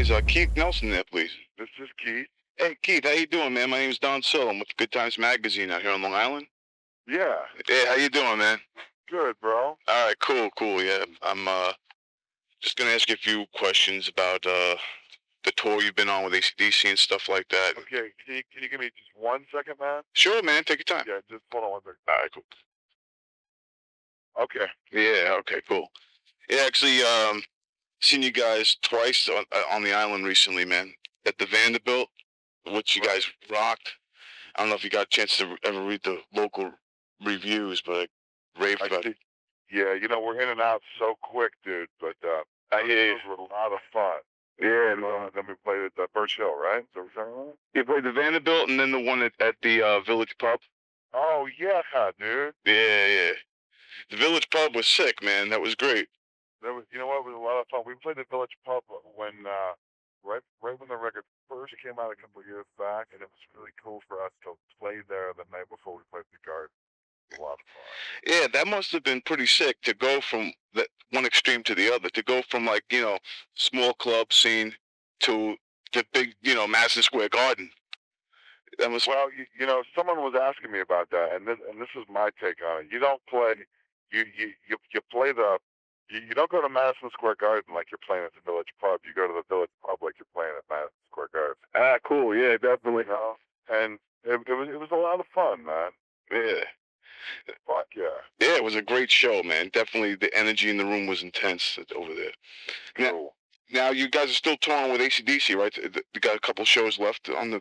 Is Keith Nelson there, please? This is Keith. Hey, Keith, how you doing, man? My name's Don Sill. I'm with Good Times Magazine out here on Long Island. Yeah. Hey, how you doing, man? Good, bro. All right, cool. Yeah, I'm just gonna ask you a few questions about the tour you've been on with AC/DC and stuff like that. Okay, can you give me just 1 second, man? Sure, man. Take your time. Yeah, just hold on 1 second. All right, cool. Okay. Yeah, okay, cool. Yeah, actually, seen you guys twice on the island recently, man. At the Vanderbilt, which you guys rocked. I don't know if you got a chance to ever read the local reviews, but I raved about it. Yeah, we're in and out so quick, dude. But I hear you. those were a lot of fun. Yeah, And then we played at Birch Hill, right? So we're talking about? you played the Vanderbilt and then the one at the Village Pub. Oh yeah, dude. Yeah. The Village Pub was sick, man. That was great. That was, you know what? It was a lot of fun. We played at Village Pub when right when the record first came out a couple of years back, and it was really cool for us to play there the night before we played the Garden. A lot of fun. Yeah, that must have been pretty sick to go from that one extreme to the other. To go from like small club scene to the big Madison Square Garden. That was Well, someone was asking me about that, and this is my take on it. You don't play, you play you don't go to Madison Square Garden like you're playing at the Village Pub. You go to the Village Pub like you're playing at Madison Square Garden. Ah, cool. Yeah, definitely. And it was a lot of fun, man. Yeah. Fuck yeah. Yeah, it was a great show, man. Definitely the energy in the room was intense over there. Cool. Now you guys are still touring with AC/DC, right? You got a couple shows left on the.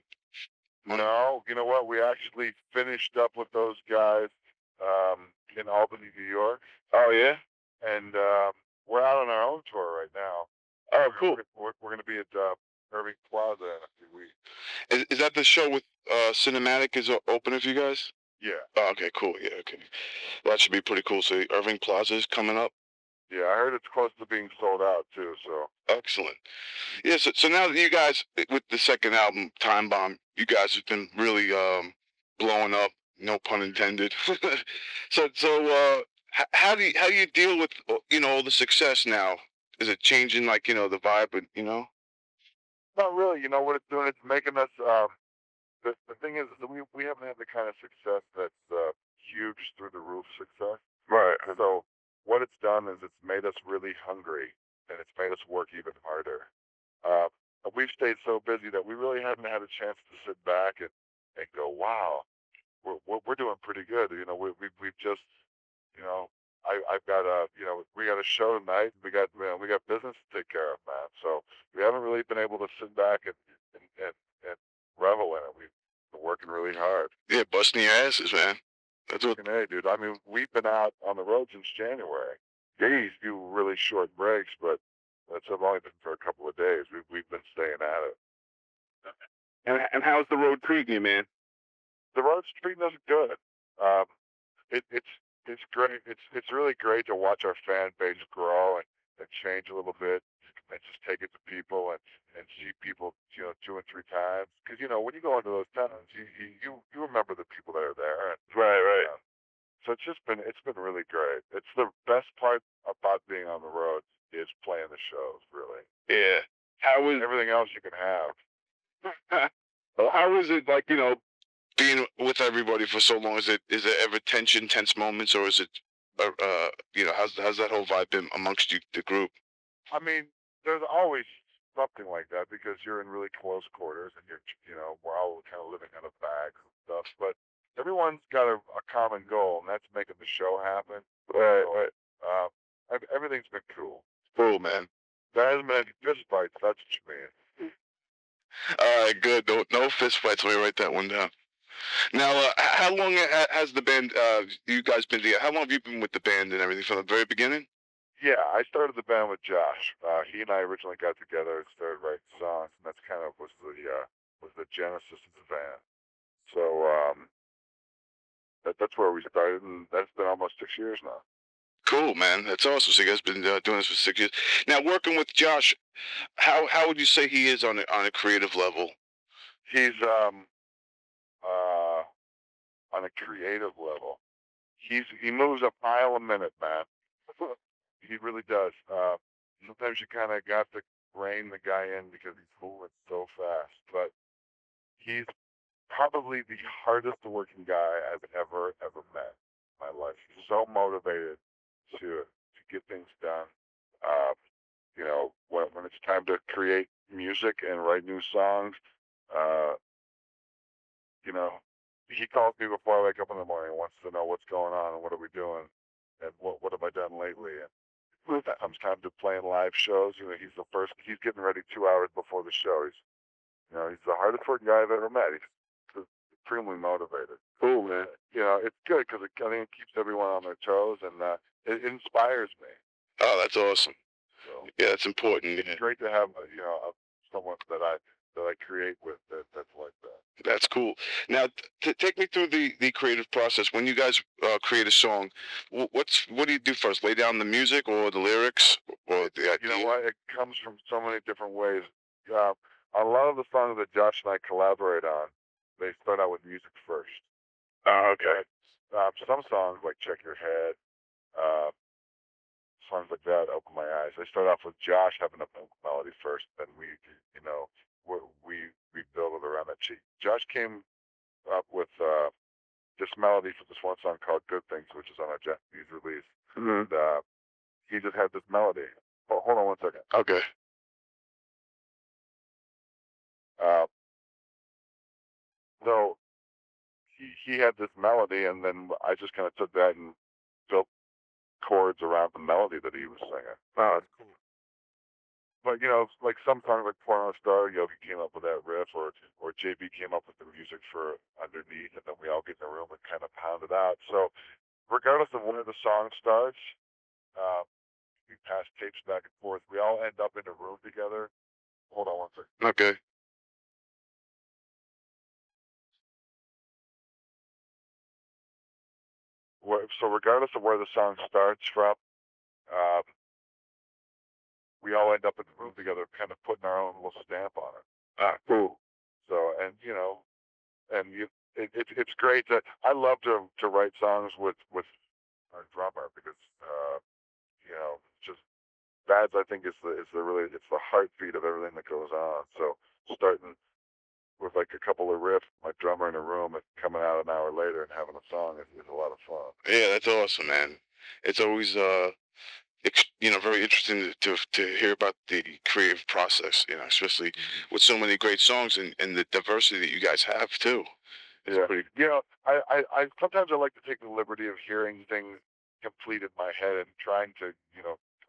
No, you know what? We actually finished up with those guys in Albany, New York. Oh yeah. And we're out on our own tour right now. Oh, cool. We're going to be at Irving Plaza in a few weeks. Is that the show with Cinematic is opening for you guys? Yeah. Oh, okay, cool. Yeah, okay. Well, that should be pretty cool. So Irving Plaza is coming up. Yeah, I heard it's close to being sold out too. So excellent. Yeah. So now that you guys with the second album, Time Bomb, you guys have been really blowing up. No pun intended. so how do you deal with all the success now? Is it changing like the vibe? Not really. You know what it's doing? It's making us. The thing is that we haven't had the kind of success that's huge through the roof success. Right. So what it's done is it's made us really hungry, and it's made us work even harder. We've stayed so busy that we really haven't had a chance to sit back and go, wow, we're doing pretty good. We've just, I've got we got a show tonight. We got business to take care of, man. So we haven't really been able to sit back and revel in it. We've been working really hard. Yeah, busting your asses, man. That's what. Hey, dude. I mean, we've been out on the road since January. Days do really short breaks, but that's only been for a couple of days. We've been staying at it. And how's the road treating you, man? The road's treating us good. It's great. It's really great to watch our fan base grow and change a little bit, and just take it to people and see people 2 and 3 times. Because when you go into those towns, you remember the people that are there. And, right. So it's been really great. It's the best part about being on the road is playing the shows, really. Yeah. How is everything else you can have? Well, how is it like being with everybody for so long? Is there ever tense moments, or is it how's that whole vibe been amongst you, the group? I mean, there's always something like that because you're in really close quarters and we're all kind of living out of bags and stuff. But everyone's got a common goal, and that's making the show happen. Right. Everything's been cool. Cool, man. There hasn't been any fist fights. That's what you mean. All right, good. No fist fights. Let me write that one down. Now, how long has the band? You guys been together? How long have you been with the band and everything from the very beginning? Yeah, I started the band with Josh. He and I originally got together and started writing songs, and that's kind of was the genesis of the band. So that's where we started, and that's been almost 6 years now. Cool, man. That's awesome. So you guys been doing this for 6 years. Now, working with Josh, how would you say he is on a creative level? He's on a creative level. He moves a mile a minute, man. He really does. Sometimes you kind of got to rein the guy in because he's moving so fast. But he's probably the hardest working guy I've ever met in my life. He's so motivated to get things done. Uh, when it's time to create music and write new songs, uh, you know, he calls me before I wake up in the morning and wants to know what's going on and what are we doing and what have I done lately. And when it comes time to playing live shows, he's the first. He's getting ready 2 hours before the show. He's the hardest working guy I've ever met. He's extremely motivated. Cool, man. It's good because I think it keeps everyone on their toes and it inspires me. Oh, that's awesome. So Yeah, that's important. it's great to have someone that I create with that's like that. That's cool. Now, take me through the creative process. When you guys create a song, what do you do first? Lay down the music or the lyrics or the idea? You know what? It comes from so many different ways. Uh, a lot of the songs that Josh and I collaborate on, they start out with music first. Oh, okay. Some songs like "Check Your Head," uh, songs like that, "Open My Eyes," they start off with Josh having a melody first, then you know, we build it around that. Josh came up with this melody for this one song called "Good Things," which is on a Japanese release. Mm-hmm. And he just had this melody. Oh, hold on one second. Okay. Uh, so he had this melody, and then I just kind of took that and built chords around the melody that he was singing. Oh, that's cool. But like some songs like "Porno Star," Yogi came up with that riff, or JB came up with the music for underneath, and then we all get in the room and kind of pound it out. So regardless of where the song starts, uh, we pass tapes back and forth. We all end up in a room together. Hold on one second. Okay. So regardless of where the song starts from, um, we all end up in the room together, kind of putting our own little stamp on it. Ah, cool. So, it's great that I love to write songs with our drummer because just Bads I think it's the heartbeat of everything that goes on. So starting with like a couple of riffs, my drummer in a room, and coming out an hour later and having a song is a lot of fun. Yeah, that's awesome, man. It's always very interesting to hear about the creative process. Especially with so many great songs and the diversity that you guys have too. It's Yeah. pretty. I sometimes I like to take the liberty of hearing things complete in my head and trying to,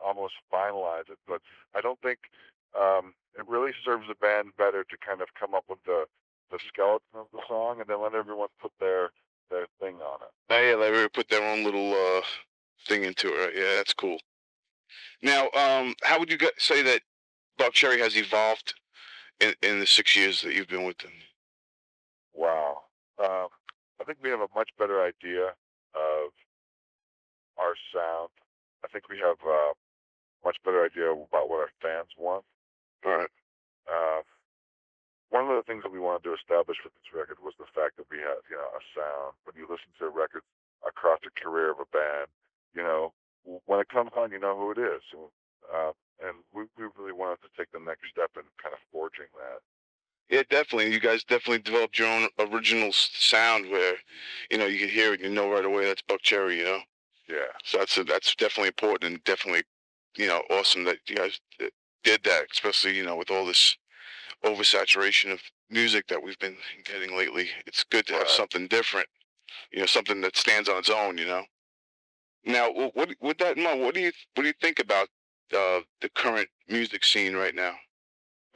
almost finalize it. But I don't think it really serves the band better to kind of come up with the skeleton of the song and then let everyone put their thing on it. Oh, yeah, they put their own little thing into it. Right? Yeah, that's cool. Now, how would you say that Buck Cherry has evolved in the 6 years that you've been with them? Wow. I think we have a much better idea of our sound. I think we have a much better idea about what our fans want. All right. Uh, One of the things that we wanted to establish with this record was the fact that we have, a sound. When you listen to records across the career of a band, when it comes on, you know who it is. And we really wanted to take the next step in kind of forging that. Yeah, definitely. You guys definitely developed your own original sound where, you can hear it, you know right away that's Buck Cherry. Yeah. So that's definitely important and definitely, awesome that you guys did that, especially, with all this oversaturation of music that we've been getting lately. It's good to have something different, something that stands on its own. Now, what with that in mind, what do you think about the current music scene right now?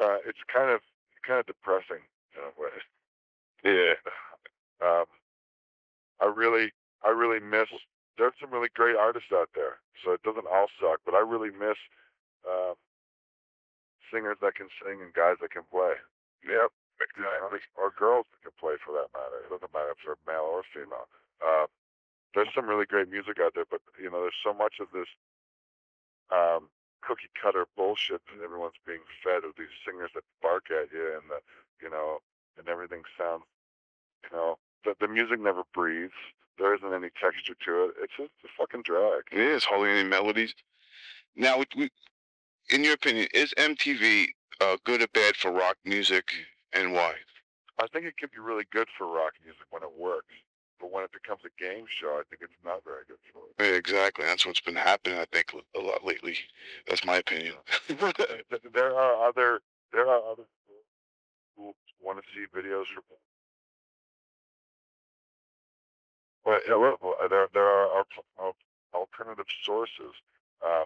It's kind of depressing in a way. Yeah. Um, I really miss. There's some really great artists out there, so it doesn't all suck. But I really miss um, singers that can sing and guys that can play. Yep. Exactly. Or girls that can play for that matter. It doesn't matter if they're male or female. Uh, there's some really great music out there, but there's so much of this cookie cutter bullshit that everyone's being fed of these singers that bark at you and and everything sounds, the music never breathes. There isn't any texture to it. It's just a fucking drag. It is hardly any melodies. Now, in your opinion, is MTV good or bad for rock music, and why? I think it can be really good for rock music when it works, but when it becomes a game show, I think it's not very good for it. Yeah, exactly. That's what's been happening, I think, a lot lately. That's my opinion. There are other people who want to see videos from. Well, yeah, well, there are alternative sources. Uh,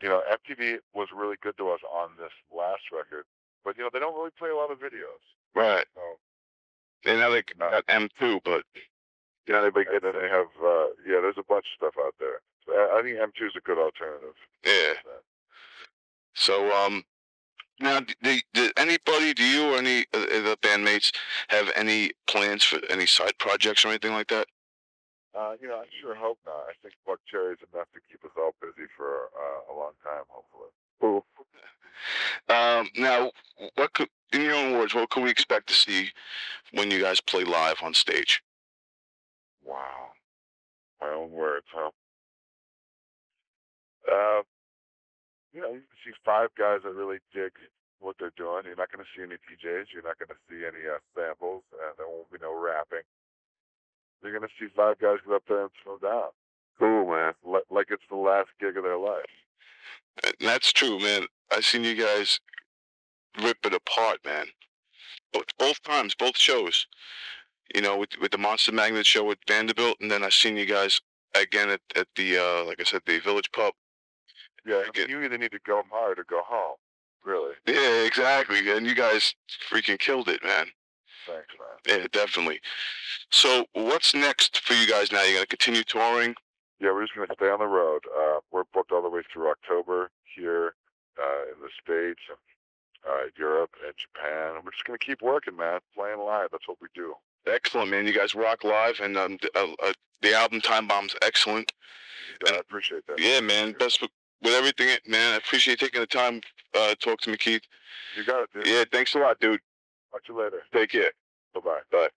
MTV was really good to us on this last record, but they don't really play a lot of videos. Right. So And now they no, got M2, but and then they have there's a bunch of stuff out there. So I think M2 is a good alternative. yeah. So now, did anybody, do you or any of the bandmates have any plans for any side projects or anything like that? I sure hope not. I think Buck Cherry's enough to keep us all busy for a long time, hopefully. Cool. Now, what could, in your own words, what can we expect to see when you guys play live on stage? Wow. My own words, huh? Uh, you can see five guys that really dig what they're doing. You're not going to see any DJs. You're not going to see any samples, and there won't be no rapping. You're going to see five guys get up there and throw down. Cool, man. Like it's the last gig of their life. And that's true, man. I seen you guys rip it apart, man. Both times, both shows. With the Monster Magnet show with Vanderbilt, and then I seen you guys again at the like I said, the Village Pub. Yeah, you either need to go hard or go home. Really. Yeah, exactly. And you guys freaking killed it, man. Thanks, man. Yeah, definitely. So what's next for you guys now? You gonna continue touring? Yeah, we're just going to stay on the road. We're booked all the way through October here in the States, and Europe, and Japan. We're just going to keep working, man. Playing live. That's what we do. Excellent, man. You guys rock live, and the album Time Bomb's excellent. Yeah, I appreciate that. Yeah, man. Best with everything, man. I appreciate taking the time to talk to me, Keith. You got it, dude. Yeah, thanks a lot, dude. Talk to you later. Take care. Bye-bye. Bye.